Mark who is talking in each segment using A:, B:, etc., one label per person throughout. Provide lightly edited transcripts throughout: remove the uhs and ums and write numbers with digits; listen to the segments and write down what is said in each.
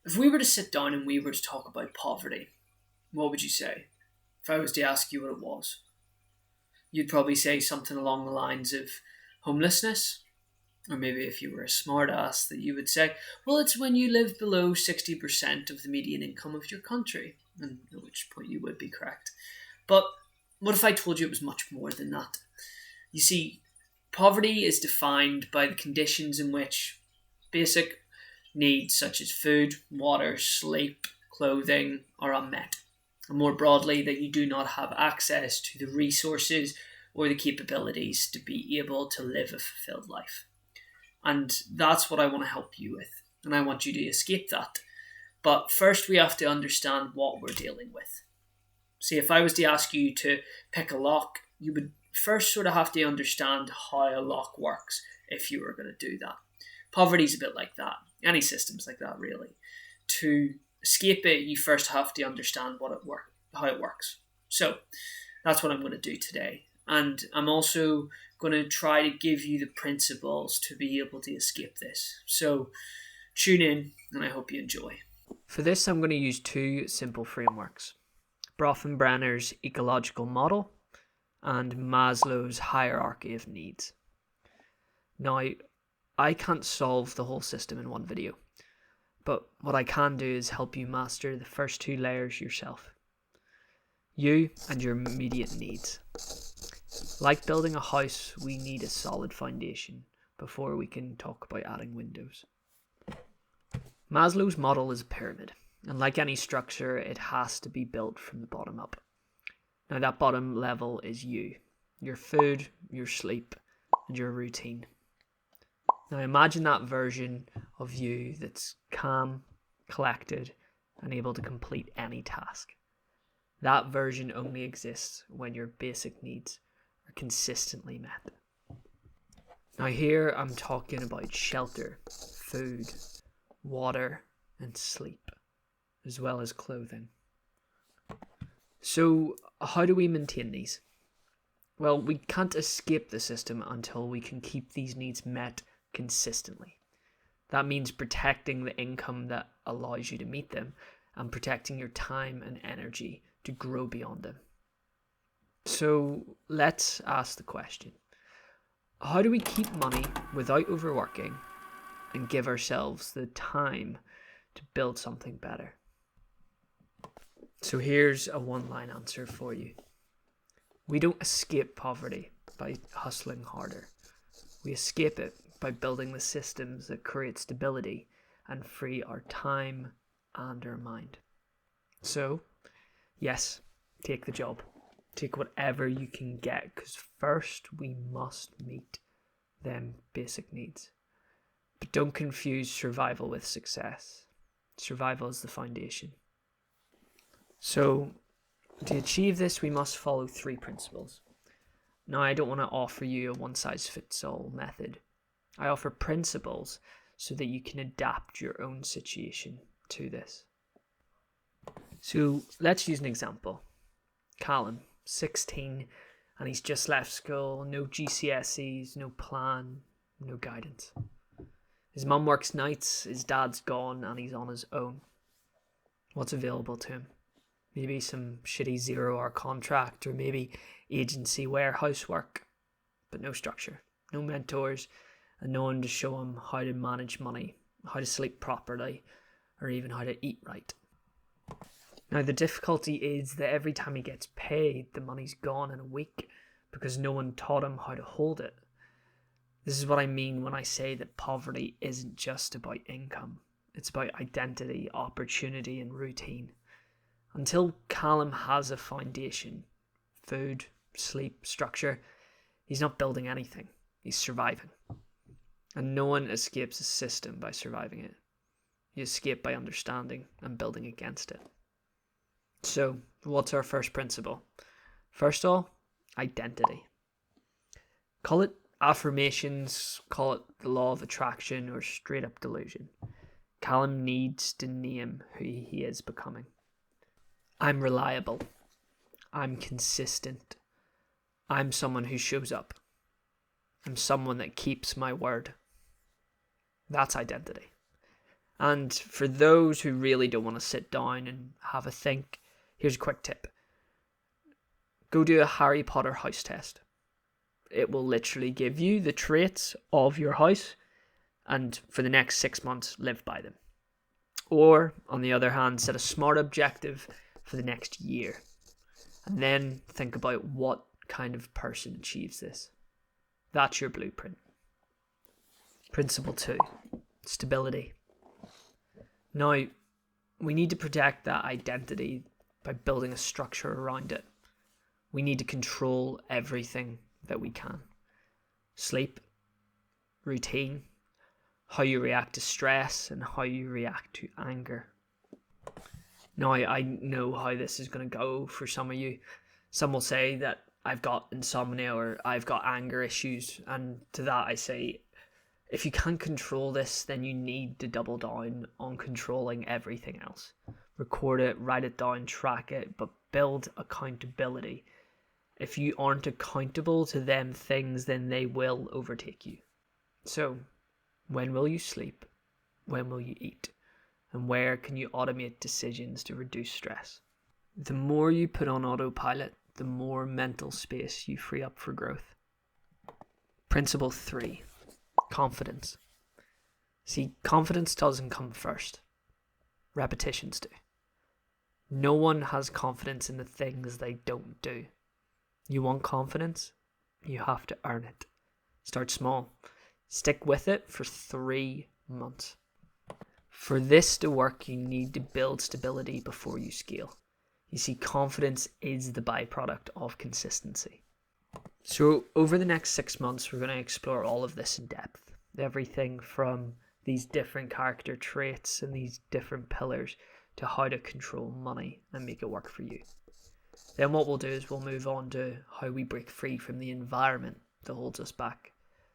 A: If we were to sit down and we were to talk about poverty, what would you say? If I was to ask you what it was, you'd probably say something along the lines of homelessness. Or maybe if you were a smart ass, that you would say, well, it's when you live below 60% of the median income of your country. And at which point you would be correct. But what if I told you it was much more than that? You see, poverty is defined by the conditions in which basic needs such as food, water, sleep, clothing are unmet. And more broadly, that you do not have access to the resources or the capabilities to be able to live a fulfilled life. And that's what I want to help you with. And I want you to escape that. But first, we have to understand what we're dealing with. See, if I was to ask you to pick a lock, you would first sort of have to understand how a lock works if you were going to do that. Poverty's a bit like that. Any system's like that, really. To escape it, you first have to understand how it works. So that's what I'm going to do today. And I'm also going to try to give you the principles to be able to escape this. So tune in, and I hope you enjoy.
B: For this, I'm going to use two simple frameworks: Bronfenbrenner's ecological model and Maslow's hierarchy of needs. Now, I can't solve the whole system in one video, but what I can do is help you master the first two layers yourself. You and your immediate needs. Like building a house, we need a solid foundation before we can talk about adding windows. Maslow's model is a pyramid, and like any structure, it has to be built from the bottom up. Now, that bottom level is you, your food, your sleep, and your routine. Now, imagine that version of you that's calm, collected, and able to complete any task. That version only exists when your basic needs are consistently met. Now, here I'm talking about shelter, food, water, and sleep, as well as clothing. So, how do we maintain these? Well, we can't escape the system until we can keep these needs met consistently. That means protecting the income that allows you to meet them and protecting your time and energy to grow beyond them. So, let's ask the question: how do we keep money without overworking and give ourselves the time to build something better? So here's a one-line answer for you. We don't escape poverty by hustling harder. We escape it by building the systems that create stability and free our time and our mind. So, yes, take the job. Take whatever you can get, because first we must meet them basic needs. But don't confuse survival with success. Survival is the foundation. So, to achieve this, we must follow three principles. Now, I don't want to offer you a one-size-fits-all method. I offer principles so that you can adapt your own situation to this. So, let's use an example. Callum, 16, and he's just left school, no GCSEs, no plan, no guidance. His mum works nights, his dad's gone, and he's on his own. What's available to him? Maybe some shitty 0-hour contract, or maybe agency warehouse work, but no structure, no mentors, and no one to show him how to manage money, how to sleep properly, or even how to eat right. Now, the difficulty is that every time he gets paid, the money's gone in a week because no one taught him how to hold it. This is what I mean when I say that poverty isn't just about income. It's about identity, opportunity, and routine. Until Callum has a foundation, food, sleep, structure, he's not building anything. He's surviving. And no one escapes a system by surviving it. You escape by understanding and building against it. So, what's our first principle? First of all, identity. Call it affirmations, call it the law of attraction, or straight up delusion. Callum needs to name who he is becoming. I'm reliable. I'm consistent. I'm someone who shows up. I'm someone that keeps my word. That's identity. And for those who really don't want to sit down and have a think, here's a quick tip. Go do a Harry Potter house test. It will literally give you the traits of your house, and for the next 6 months, live by them. Or, on the other hand, set a smart objective for the next year. And then think about what kind of person achieves this. That's your blueprint. Principle 2, stability. Now, we need to protect that identity by building a structure around it. We need to control everything that we can. Sleep, routine, how you react to stress, and how you react to anger. Now, I know how this is going to go for some of you. Some will say that I've got insomnia or I've got anger issues, and to that I say, if you can't control this, then you need to double down on controlling everything else. Record it, write it down, track it, but build accountability. If you aren't accountable to them things, then they will overtake you. So, when will you sleep? When will you eat? And where can you automate decisions to reduce stress? The more you put on autopilot, the more mental space you free up for growth. Principle 3, confidence. See, confidence doesn't come first. Repetitions do. No one has confidence in the things they don't do. You want confidence? You have to earn it. Start small. Stick with it for 3 months. For this to work, you need to build stability before you scale. You see, confidence is the byproduct of consistency. So over the next 6 months, we're going to explore all of this in depth. Everything from these different character traits and these different pillars to how to control money and make it work for you. Then what we'll do is we'll move on to how we break free from the environment that holds us back,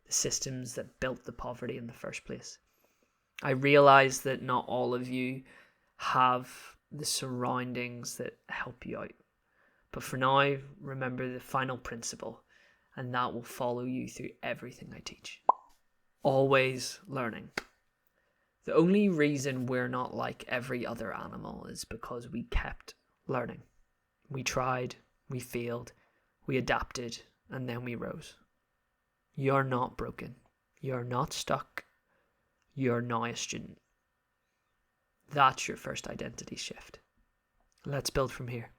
B: the systems that built the poverty in the first place. I realize that not all of you have the surroundings that help you out. But for now, remember the final principle, and that will follow you through everything I teach. Always learning. The only reason we're not like every other animal is because we kept learning. We tried, we failed, we adapted, and then we rose. You're not broken. You're not stuck. You're now a student. That's your first identity shift. Let's build from here.